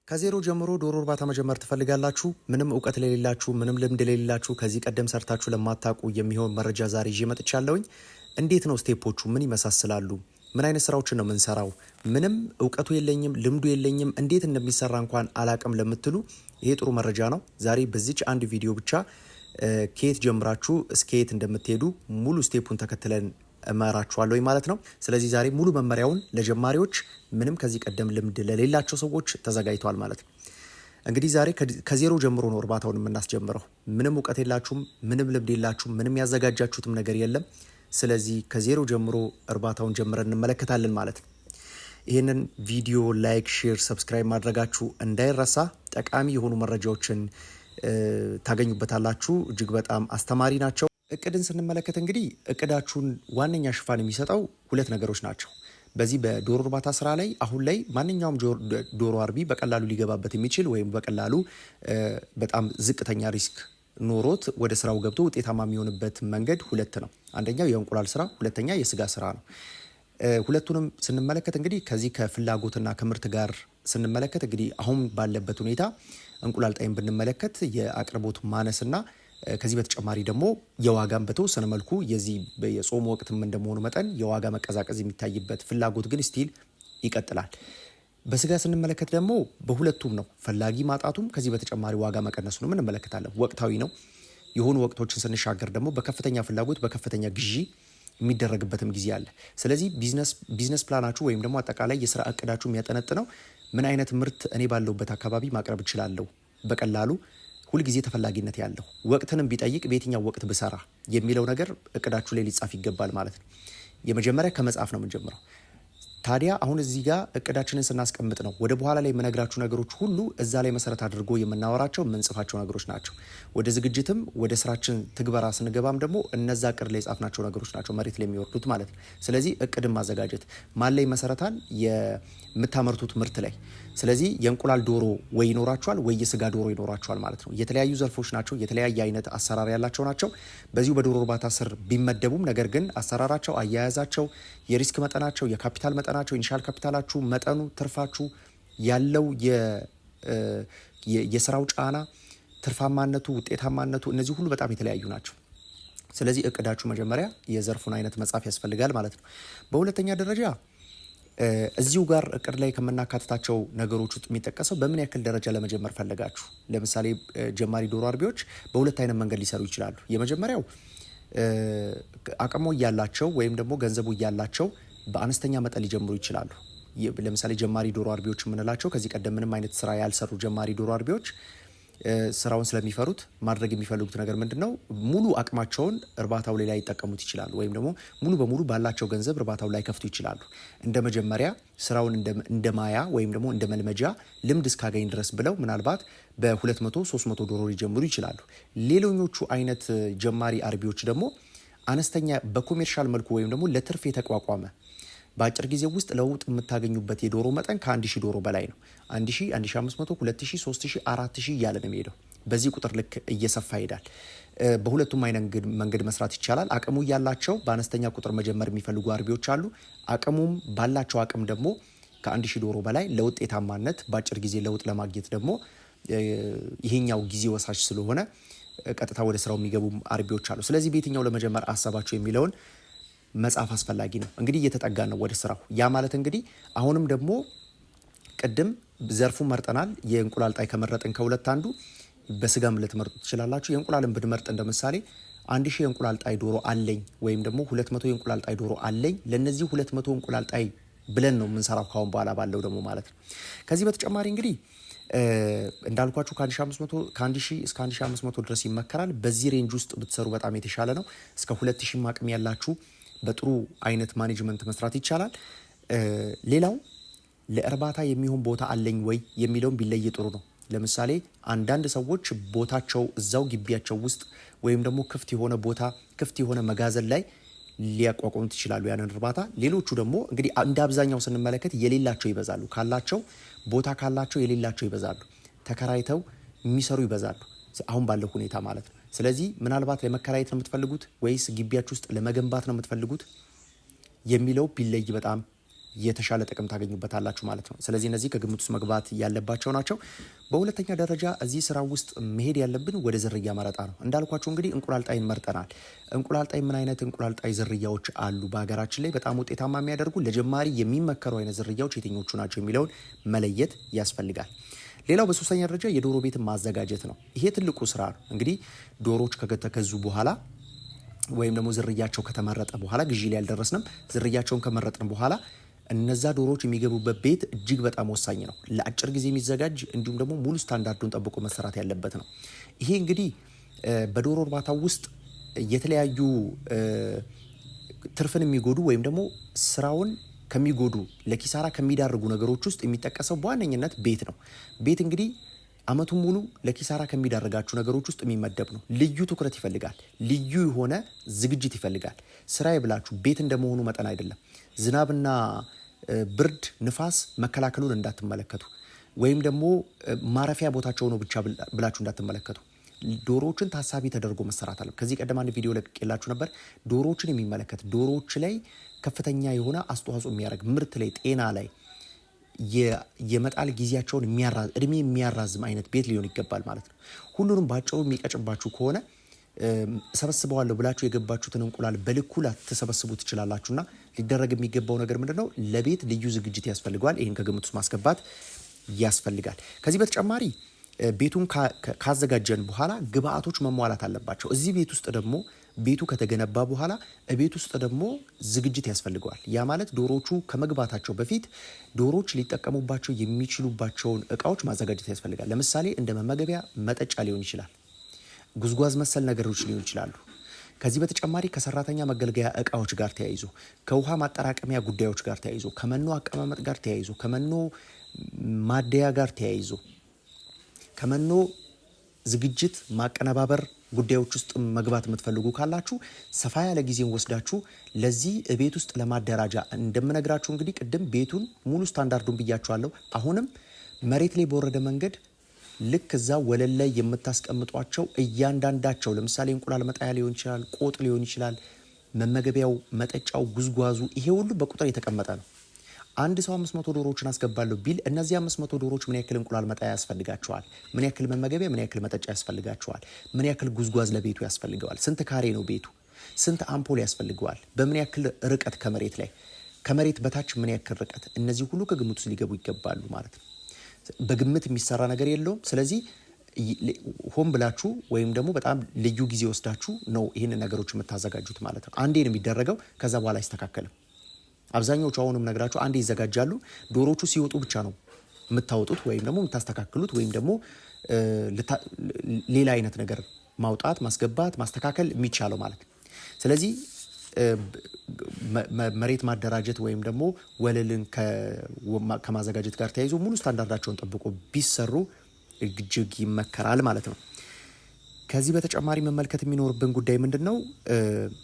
ከዜሮ ጀምሮ ዶሮ እርባታ መጀመር ትፈልጋላችሁ? ምንም እውቀት ለሌላችሁ፣ ምንም ልምድ ለሌላችሁ፣ ከዚህ ቀደም ሰርታችሁ ለማታውቁ የሚሆን መረጃ ዛሬ ይዤ መጥቻለሁኝ። እንዴት ነው ስቴፖቹ? ምን ይመሳሰላሉ? ምን አይነት ስራዎችን ነው የምንሰራው? ምንም እውቀቱ የለኝም፣ ልምዱ የለኝም፣ እንዴት እንደሚሰራ እንኳን አላቅም ለምትሉ ይሄ ጥሩ መረጃ ነው። ዛሬ በዚች አንድ ቪዲዮ ብቻ ከየት ጀምራችሁ እስከ የት እንደምትሄዱ ሙሉ ስቴፑን ተከትለን እመራችኋለሁ ማለት ነው። ስለዚህ ዛሬ ሙሉ መመሪያውን ለጀማሪዎች ምንም ከዚህ ቀደም ልምድ ለሌላቸው ሰዎች ተዘጋጅቷል ማለት ነው። እንግዲህ ዛሬ ከዜሮ ጀምሮ ነው እርባታውን የምናስጀምረው። ምንም እውቀት የላችሁም፣ ምንም ልምድ የላችሁም፣ ምንም ያዘጋጃችሁትም ነገር የለም። ስለዚህ ከዜሮ ጀምሮ እርባታውን ጀምረን እንመለከታለን ማለት ነው። ይህንን ቪዲዮ ላይክ፣ ሼር፣ ሰብስክራይብ ማድረጋችሁ እንዳይረሳ። ጠቃሚ የሆኑ መረጃዎችን ታገኙበታላችሁ። እጅግ በጣም አስተማሪ ናቸው። እቅድን ስንመለከት እንግዲህ እቅዳችሁን ዋነኛ ሽፋን የሚሰጠው ሁለት ነገሮች ናቸው። በዚህ በዶሮ እርባታ ስራ ላይ አሁን ላይ ማንኛውም ዶሮ አርቢ በቀላሉ ሊገባበት የሚችል ወይም በቀላሉ በጣም ዝቅተኛ ሪስክ ኖሮት ወደ ስራው ገብቶ ውጤታማ የሚሆንበት መንገድ ሁለት ነው። አንደኛው የእንቁላል ስራ፣ ሁለተኛ የስጋ ስራ ነው። ሁለቱንም ስንመለከት እንግዲህ ከዚህ ከፍላጎትና ከምርት ጋር ስንመለከት እንግዲህ አሁን ባለበት ሁኔታ እንቁላል ጣይን ብንመለከት የአቅርቦት ማነስና ከዚህ በተጨማሪ ደግሞ የዋጋም በተወሰነ መልኩ የዚህ የጾም ወቅትም እንደመሆኑ መጠን የዋጋ መቀዛቀዝ የሚታይበት፣ ፍላጎት ግን ስቲል ይቀጥላል። በስጋ ስንመለከት ደግሞ በሁለቱም ነው፣ ፈላጊ ማጣቱም ከዚህ በተጨማሪ ዋጋ መቀነሱንም እንመለከታለን። ወቅታዊ ነው። የሆኑ ወቅቶችን ስንሻገር ደግሞ በከፍተኛ ፍላጎት በከፍተኛ ግዢ የሚደረግበትም ጊዜ አለ። ስለዚህ ቢዝነስ ፕላናችሁ ወይም ደግሞ አጠቃላይ የስራ እቅዳችሁ የሚያጠነጥነው ምን አይነት ምርት እኔ ባለሁበት አካባቢ ማቅረብ እችላለሁ በቀላሉ ሁልጊዜ ተፈላጊነት ያለው ወቅትንም ቢጠይቅ በየትኛው ወቅት ብሰራ የሚለው ነገር እቅዳችሁ ላይ ሊጻፍ ይገባል ማለት ነው። የመጀመሪያ ከመጻፍ ነው የምንጀምረው። ታዲያ አሁን እዚህ ጋር እቅዳችንን ስናስቀምጥ ነው ወደ በኋላ ላይ የምነግራችሁ ነገሮች ሁሉ እዛ ላይ መሰረት አድርጎ የምናወራቸው የምንጽፋቸው ነገሮች ናቸው። ወደ ዝግጅትም ወደ ስራችን ትግበራ ስንገባም ደግሞ እነዛ እቅድ ላይ የጻፍናቸው ነገሮች ናቸው መሬት ላይ የሚወርዱት ማለት ነው። ስለዚህ እቅድን ማዘጋጀት ማን ላይ መሰረታል? የምታመርቱት ምርት ላይ። ስለዚህ የእንቁላል ዶሮ ወይ ይኖራቸዋል ወይ የስጋ ዶሮ ይኖራቸዋል ማለት ነው። የተለያዩ ዘርፎች ናቸው፣ የተለያየ አይነት አሰራር ያላቸው ናቸው። በዚሁ በዶሮ እርባታ ስር ቢመደቡም ነገር ግን አሰራራቸው፣ አያያዛቸው፣ የሪስክ መጠናቸው፣ የካፒታል መጠናቸው፣ ኢኒሻል ካፒታላችሁ መጠኑ፣ ትርፋችሁ ያለው የስራው ጫና፣ ትርፋማነቱ፣ ውጤታማነቱ እነዚህ ሁሉ በጣም የተለያዩ ናቸው። ስለዚህ እቅዳችሁ መጀመሪያ የዘርፉን አይነት መጻፍ ያስፈልጋል ማለት ነው። በሁለተኛ ደረጃ እዚሁ ጋር እቅድ ላይ ከምናካትታቸው ነገሮች ውስጥ የሚጠቀሰው በምን ያክል ደረጃ ለመጀመር ፈለጋችሁ። ለምሳሌ ጀማሪ ዶሮ አርቢዎች በሁለት አይነት መንገድ ሊሰሩ ይችላሉ። የመጀመሪያው አቅሙ እያላቸው ወይም ደግሞ ገንዘቡ እያላቸው በአነስተኛ መጠን ሊጀምሩ ይችላሉ። ለምሳሌ ጀማሪ ዶሮ አርቢዎች የምንላቸው ከዚህ ቀደም ምንም አይነት ስራ ያልሰሩ ጀማሪ ዶሮ አርቢዎች ስራውን ስለሚፈሩት ማድረግ የሚፈልጉት ነገር ምንድን ነው? ሙሉ አቅማቸውን እርባታው ላይ ይጠቀሙት ይችላሉ። ወይም ደግሞ ሙሉ በሙሉ ባላቸው ገንዘብ እርባታው ላይ ከፍቱ ይችላሉ። እንደ መጀመሪያ ስራውን እንደ ማያ ወይም ደግሞ እንደ መልመጃ ልምድ እስካገኝ ድረስ ብለው ምናልባት በ200-300 ዶሮ ሊጀምሩ ይችላሉ። ሌሎኞቹ አይነት ጀማሪ አርቢዎች ደግሞ አነስተኛ በኮሜርሻል መልኩ ወይም ደግሞ ለትርፍ የተቋቋመ በአጭር ጊዜ ውስጥ ለውጥ የምታገኙበት የዶሮ መጠን ከ1000 ዶሮ በላይ ነው። 1000፣ 1500፣ 2000፣ 3000፣ 4000 እያለ ነው የሚሄደው። በዚህ ቁጥር ልክ እየሰፋ ይሄዳል። በሁለቱም አይነት መንገድ መስራት ይቻላል። አቅሙ ያላቸው በአነስተኛ ቁጥር መጀመር የሚፈልጉ አርቢዎች አሉ። አቅሙም ባላቸው አቅም ደግሞ ከ1000 ዶሮ በላይ ለውጤታማነት በአጭር ጊዜ ለውጥ ለማግኘት ደግሞ ይሄኛው ጊዜ ወሳጅ ስለሆነ ቀጥታ ወደ ስራው የሚገቡ አርቢዎች አሉ። ስለዚህ በየትኛው ለመጀመር አሰባችሁ የሚለውን መጻፍ አስፈላጊ ነው። እንግዲህ እየተጠጋ ነው ወደ ስራው። ያ ማለት እንግዲህ አሁንም ደግሞ ቅድም ዘርፉን መርጠናል። የእንቁላል ጣይ ከመረጥን ከሁለት አንዱ በስጋም ልትመርጡ ትችላላችሁ። የእንቁላልን ብንመርጥ እንደ ምሳሌ 1000 የእንቁላል ጣይ ዶሮ አለኝ ወይም ደግሞ 200 የእንቁላል ጣይ ዶሮ አለኝ። ለነዚህ 200 እንቁላል ጣይ ብለን ነው የምንሰራው ካሁን በኋላ ባለው ደግሞ ማለት ነው። ከዚህ በተጨማሪ እንግዲህ እንዳልኳችሁ ከ1000 እስከ 1500 ድረስ ይመከራል። በዚህ ሬንጅ ውስጥ ብትሰሩ በጣም የተሻለ ነው። እስከ 2000 አቅም ያላችሁ በጥሩ አይነት ማኔጅመንት መስራት ይቻላል። ሌላው ለእርባታ የሚሆን ቦታ አለኝ ወይ የሚለውን ቢለይ ጥሩ ነው። ለምሳሌ አንዳንድ ሰዎች ቦታቸው እዛው ግቢያቸው ውስጥ ወይም ደግሞ ክፍት የሆነ ቦታ፣ ክፍት የሆነ መጋዘን ላይ ሊያቋቁሙት ይችላሉ ያንን እርባታ። ሌሎቹ ደግሞ እንግዲህ እንደ አብዛኛው ስንመለከት የሌላቸው ይበዛሉ። ካላቸው ቦታ ካላቸው የሌላቸው ይበዛሉ። ተከራይተው የሚሰሩ ይበዛሉ አሁን ባለው ሁኔታ ማለት ነው። ስለዚህ ምናልባት ለመከራየት ነው የምትፈልጉት ወይስ ግቢያችሁ ውስጥ ለመገንባት ነው የምትፈልጉት የሚለው ቢለይ በጣም የተሻለ ጥቅም ታገኙበታላችሁ ማለት ነው። ስለዚህ እነዚህ ከግምት ውስጥ መግባት ያለባቸው ናቸው። በሁለተኛ ደረጃ እዚህ ስራ ውስጥ መሄድ ያለብን ወደ ዝርያ መረጣ ነው። እንዳልኳችሁ እንግዲህ እንቁላል ጣይን መርጠናል። እንቁላል ጣይ ምን አይነት እንቁላል ጣይ ዝርያዎች አሉ በሀገራችን ላይ በጣም ውጤታማ የሚያደርጉ ለጀማሪ የሚመከሩ አይነት ዝርያዎች የትኞቹ ናቸው የሚለውን መለየት ያስፈልጋል። ሌላው በሶስተኛ ደረጃ የዶሮ ቤትን ማዘጋጀት ነው። ይሄ ትልቁ ስራ ነው። እንግዲህ ዶሮዎች ከተገዙ በኋላ ወይም ደግሞ ዝርያቸው ከተመረጠ በኋላ ግዢ ላይ ያልደረስንም ዝርያቸውን ከመረጥን በኋላ እነዛ ዶሮዎች የሚገቡበት ቤት እጅግ በጣም ወሳኝ ነው። ለአጭር ጊዜ የሚዘጋጅ እንዲሁም ደግሞ ሙሉ ስታንዳርዱን ጠብቆ መሰራት ያለበት ነው። ይሄ እንግዲህ በዶሮ እርባታ ውስጥ የተለያዩ ትርፍን የሚጎዱ ወይም ደግሞ ስራውን ከሚጎዱ ለኪሳራ ከሚዳርጉ ነገሮች ውስጥ የሚጠቀሰው በዋነኝነት ቤት ነው። ቤት እንግዲህ አመቱን ሙሉ ለኪሳራ ከሚዳርጋችሁ ነገሮች ውስጥ የሚመደብ ነው። ልዩ ትኩረት ይፈልጋል። ልዩ የሆነ ዝግጅት ይፈልጋል። ስራዬ ብላችሁ ቤት እንደመሆኑ መጠን አይደለም ዝናብና ብርድ፣ ንፋስ መከላከሉን እንዳትመለከቱ ወይም ደግሞ ማረፊያ ቦታቸው ነው ብቻ ብላችሁ እንዳትመለከቱ። ዶሮዎችን ታሳቢ ተደርጎ መሰራት አለ። ከዚህ ቀደም አንድ ቪዲዮ ለቅቄላችሁ ነበር። ዶሮዎችን የሚመለከት ዶሮዎች ላይ ከፍተኛ የሆነ አስተዋጽኦ የሚያደርግ ምርት ላይ፣ ጤና ላይ የመጣል ጊዜያቸውን እድሜ የሚያራዝም አይነት ቤት ሊሆን ይገባል ማለት ነው። ሁሉንም ባጭሩ የሚቀጭባችሁ ከሆነ ሰበስበዋለሁ ብላችሁ የገባችሁትን እንቁላል በልኩ ላትሰበስቡ ትችላላችሁና ሊደረግ የሚገባው ነገር ምንድነው? ለቤት ልዩ ዝግጅት ያስፈልገዋል። ይህን ከግምት ውስጥ ማስገባት ያስፈልጋል። ከዚህ በተጨማሪ ቤቱን ካዘጋጀን በኋላ ግብአቶች መሟላት አለባቸው። እዚህ ቤት ውስጥ ደግሞ ቤቱ ከተገነባ በኋላ ቤት ውስጥ ደግሞ ዝግጅት ያስፈልገዋል። ያ ማለት ዶሮቹ ከመግባታቸው በፊት ዶሮች ሊጠቀሙባቸው የሚችሉባቸውን እቃዎች ማዘጋጀት ያስፈልጋል። ለምሳሌ እንደ መመገቢያ መጠጫ ሊሆን ይችላል፣ ጉዝጓዝ መሰል ነገሮች ሊሆን ይችላሉ። ከዚህ በተጨማሪ ከሰራተኛ መገልገያ እቃዎች ጋር ተያይዞ፣ ከውሃ ማጠራቀሚያ ጉዳዮች ጋር ተያይዞ፣ ከመኖ አቀማመጥ ጋር ተያይዞ፣ ከመኖ ማደያ ጋር ተያይዞ፣ ከመኖ ዝግጅት ማቀነባበር ጉዳዮች ውስጥ መግባት የምትፈልጉ ካላችሁ ሰፋ ያለ ጊዜን ወስዳችሁ ለዚህ ቤት ውስጥ ለማደራጃ እንደምነግራችሁ እንግዲህ ቅድም ቤቱን ሙሉ ስታንዳርዱን ብያችኋለሁ። አሁንም መሬት ላይ በወረደ መንገድ ልክ እዛ ወለል ላይ የምታስቀምጧቸው እያንዳንዳቸው ለምሳሌ እንቁላል መጣያ ሊሆን ይችላል፣ ቆጥ ሊሆን ይችላል፣ መመገቢያው፣ መጠጫው፣ ጉዝጓዙ ይሄ ሁሉ በቁጥር የተቀመጠ ነው። አንድ ሰው 500 ዶሮዎችን አስገባለሁ ቢል እነዚህ 500 ዶሮዎች ምን ያክል እንቁላል መጣያ ያስፈልጋቸዋል? ምን ያክል መመገቢያ፣ ምን ያክል መጠጫ ያስፈልጋቸዋል? ምን ያክል ጉዝጓዝ ለቤቱ ያስፈልገዋል? ስንት ካሬ ነው ቤቱ? ስንት አምፖል ያስፈልገዋል? በምን ያክል ርቀት ከመሬት ላይ፣ ከመሬት በታች ምን ያክል ርቀት? እነዚህ ሁሉ ከግምት ውስጥ ሊገቡ ይገባሉ ማለት ነው። በግምት የሚሰራ ነገር የለውም። ስለዚህ ሆን ብላችሁ ወይም ደግሞ በጣም ልዩ ጊዜ ወስዳችሁ ነው ይህንን ነገሮች የምታዘጋጁት ማለት ነው። አንዴ ነው የሚደረገው፣ ከዛ በኋላ አይስተካከልም። አብዛኛዎቹ አሁንም ነግራችሁ አንዴ ይዘጋጃሉ። ዶሮቹ ሲወጡ ብቻ ነው የምታወጡት ወይም ደግሞ የምታስተካክሉት ወይም ደግሞ ሌላ አይነት ነገር ማውጣት፣ ማስገባት፣ ማስተካከል የሚቻለው ማለት ነው። ስለዚህ መሬት ማደራጀት ወይም ደግሞ ወለልን ከማዘጋጀት ጋር ተያይዞ ሙሉ ስታንዳርዳቸውን ጠብቆ ቢሰሩ እጅግ ይመከራል ማለት ነው። ከዚህ በተጨማሪ መመልከት የሚኖርብን ጉዳይ ምንድን ነው?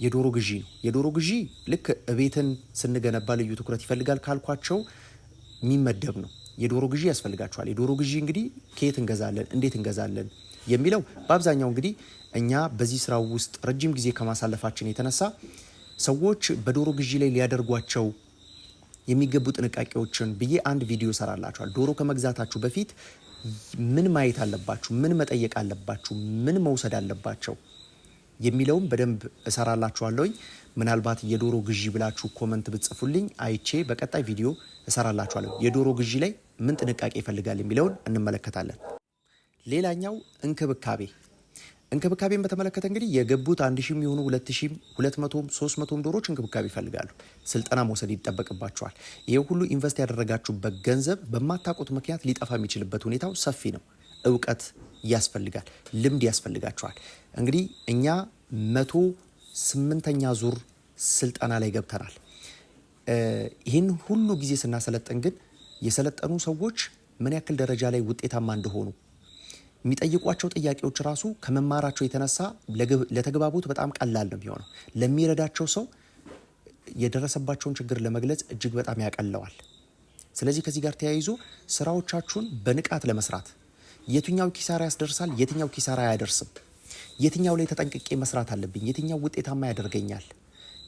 የዶሮ ግዢ ነው። የዶሮ ግዢ ልክ ቤትን ስንገነባ ልዩ ትኩረት ይፈልጋል ካልኳቸው የሚመደብ ነው። የዶሮ ግዢ ያስፈልጋቸዋል። የዶሮ ግዢ እንግዲህ ከየት እንገዛለን፣ እንዴት እንገዛለን የሚለው በአብዛኛው እንግዲህ እኛ በዚህ ስራው ውስጥ ረጅም ጊዜ ከማሳለፋችን የተነሳ ሰዎች በዶሮ ግዢ ላይ ሊያደርጓቸው የሚገቡ ጥንቃቄዎችን ብዬ አንድ ቪዲዮ ሰራላችኋል። ዶሮ ከመግዛታችሁ በፊት ምን ማየት አለባችሁ፣ ምን መጠየቅ አለባችሁ፣ ምን መውሰድ አለባቸው የሚለውም በደንብ እሰራላችኋለሁኝ። ምናልባት የዶሮ ግዢ ብላችሁ ኮመንት ብትጽፉልኝ አይቼ በቀጣይ ቪዲዮ እሰራላችኋለሁ። የዶሮ ግዢ ላይ ምን ጥንቃቄ ይፈልጋል የሚለውን እንመለከታለን። ሌላኛው እንክብካቤን በተመለከተ እንግዲህ የገቡት 1000 የሚሆኑ 2000 200 300 ዶሮዎች እንክብካቤ ይፈልጋሉ። ስልጠና መውሰድ ይጠበቅባቸዋል። ይሄ ሁሉ ኢንቨስት ያደረጋችሁበት ገንዘብ በማታውቁት ምክንያት ሊጠፋ የሚችልበት ሁኔታው ሰፊ ነው። እውቀት ያስፈልጋል፣ ልምድ ያስፈልጋቸዋል። እንግዲህ እኛ 108ኛ ዙር ስልጠና ላይ ገብተናል። ይህን ሁሉ ጊዜ ስናሰለጥን ግን የሰለጠኑ ሰዎች ምን ያክል ደረጃ ላይ ውጤታማ እንደሆኑ የሚጠይቋቸው ጥያቄዎች ራሱ ከመማራቸው የተነሳ ለተግባቦት በጣም ቀላል ነው የሚሆነው። ለሚረዳቸው ሰው የደረሰባቸውን ችግር ለመግለጽ እጅግ በጣም ያቀለዋል። ስለዚህ ከዚህ ጋር ተያይዞ ስራዎቻችሁን በንቃት ለመስራት የትኛው ኪሳራ ያስደርሳል፣ የትኛው ኪሳራ አያደርስም፣ የትኛው ላይ ተጠንቅቄ መስራት አለብኝ፣ የትኛው ውጤታማ ያደርገኛል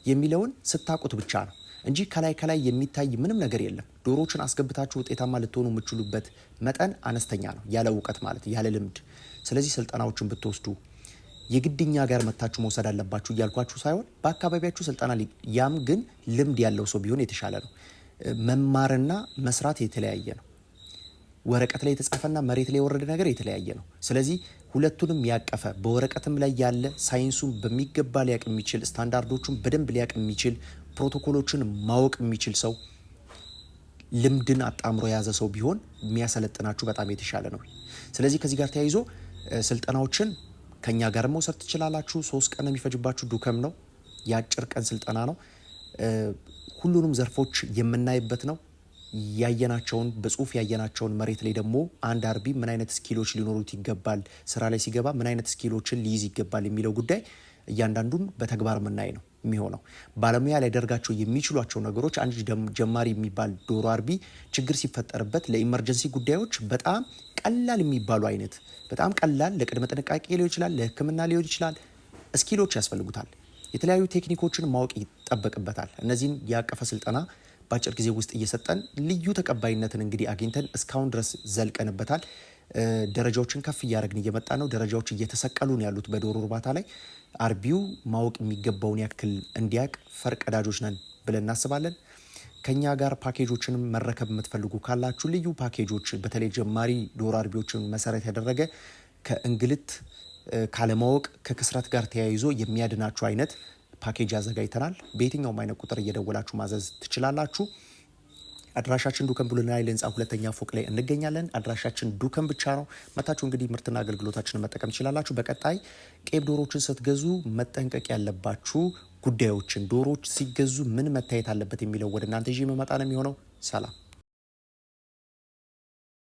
የሚለውን ስታቁት ብቻ ነው እንጂ ከላይ የሚታይ ምንም ነገር የለም። ዶሮዎችን አስገብታችሁ ውጤታማ ልትሆኑ የምትችሉበት መጠን አነስተኛ ነው፣ ያለ እውቀት ማለት ያለ ልምድ። ስለዚህ ስልጠናዎችን ብትወስዱ የግድኛ ጋር መታችሁ መውሰድ አለባችሁ እያልኳችሁ ሳይሆን በአካባቢያችሁ ስልጠና ያም ግን ልምድ ያለው ሰው ቢሆን የተሻለ ነው። መማርና መስራት የተለያየ ነው። ወረቀት ላይ የተጻፈና መሬት ላይ የወረደ ነገር የተለያየ ነው። ስለዚህ ሁለቱንም ያቀፈ በወረቀትም ላይ ያለ ሳይንሱን በሚገባ ሊያቅ የሚችል ስታንዳርዶቹን በደንብ ሊያቅ የሚችል ፕሮቶኮሎችን ማወቅ የሚችል ሰው ልምድን አጣምሮ የያዘ ሰው ቢሆን የሚያሰለጥናችሁ በጣም የተሻለ ነው። ስለዚህ ከዚህ ጋር ተያይዞ ስልጠናዎችን ከኛ ጋር መውሰድ ትችላላችሁ። 3 ቀን የሚፈጅባችሁ ዱከም ነው። የአጭር ቀን ስልጠና ነው። ሁሉንም ዘርፎች የምናይበት ነው። ያየናቸውን በጽሁፍ ያየናቸውን መሬት ላይ ደግሞ አንድ አርቢ ምን አይነት ስኪሎች ሊኖሩት ይገባል፣ ስራ ላይ ሲገባ ምን አይነት ስኪሎችን ሊይዝ ይገባል የሚለው ጉዳይ እያንዳንዱን በተግባር የምናይ ነው የሚሆነው። ባለሙያ ሊያደርጋቸው የሚችሏቸው ነገሮች አንድ ጀማሪ የሚባል ዶሮ አርቢ ችግር ሲፈጠርበት ለኢመርጀንሲ ጉዳዮች በጣም ቀላል የሚባሉ አይነት በጣም ቀላል ለቅድመ ጥንቃቄ ሊሆን ይችላል፣ ለሕክምና ሊሆን ይችላል፣ ስኪሎች ያስፈልጉታል። የተለያዩ ቴክኒኮችን ማወቅ ይጠበቅበታል። እነዚህን ያቀፈ ስልጠና በአጭር ጊዜ ውስጥ እየሰጠን ልዩ ተቀባይነትን እንግዲህ አግኝተን እስካሁን ድረስ ዘልቀንበታል። ደረጃዎችን ከፍ እያደረግን እየመጣ ነው። ደረጃዎች እየተሰቀሉ ነው ያሉት በዶሮ እርባታ ላይ። አርቢው ማወቅ የሚገባውን ያክል እንዲያቅ ፈርቀዳጆች ነን ብለን እናስባለን። ከኛ ጋር ፓኬጆችንም መረከብ የምትፈልጉ ካላችሁ ልዩ ፓኬጆች በተለይ ጀማሪ ዶሮ አርቢዎችን መሰረት ያደረገ ከእንግልት ካለማወቅ ከክስረት ጋር ተያይዞ የሚያድናችሁ አይነት ፓኬጅ አዘጋጅተናል። በየትኛውም አይነት ቁጥር እየደወላችሁ ማዘዝ ትችላላችሁ። አድራሻችን ዱከም ቡልና ኃይል ህንፃ 2ኛ ፎቅ ላይ እንገኛለን። አድራሻችን ዱከም ብቻ ነው። መታችሁ እንግዲህ ምርትና አገልግሎታችንን መጠቀም ትችላላችሁ። በቀጣይ ቄብ ዶሮዎችን ስትገዙ መጠንቀቅ ያለባችሁ ጉዳዮችን፣ ዶሮዎች ሲገዙ ምን መታየት አለበት የሚለው ወደ እናንተ ይዤ መመጣ ነው የሚሆነው። ሰላም።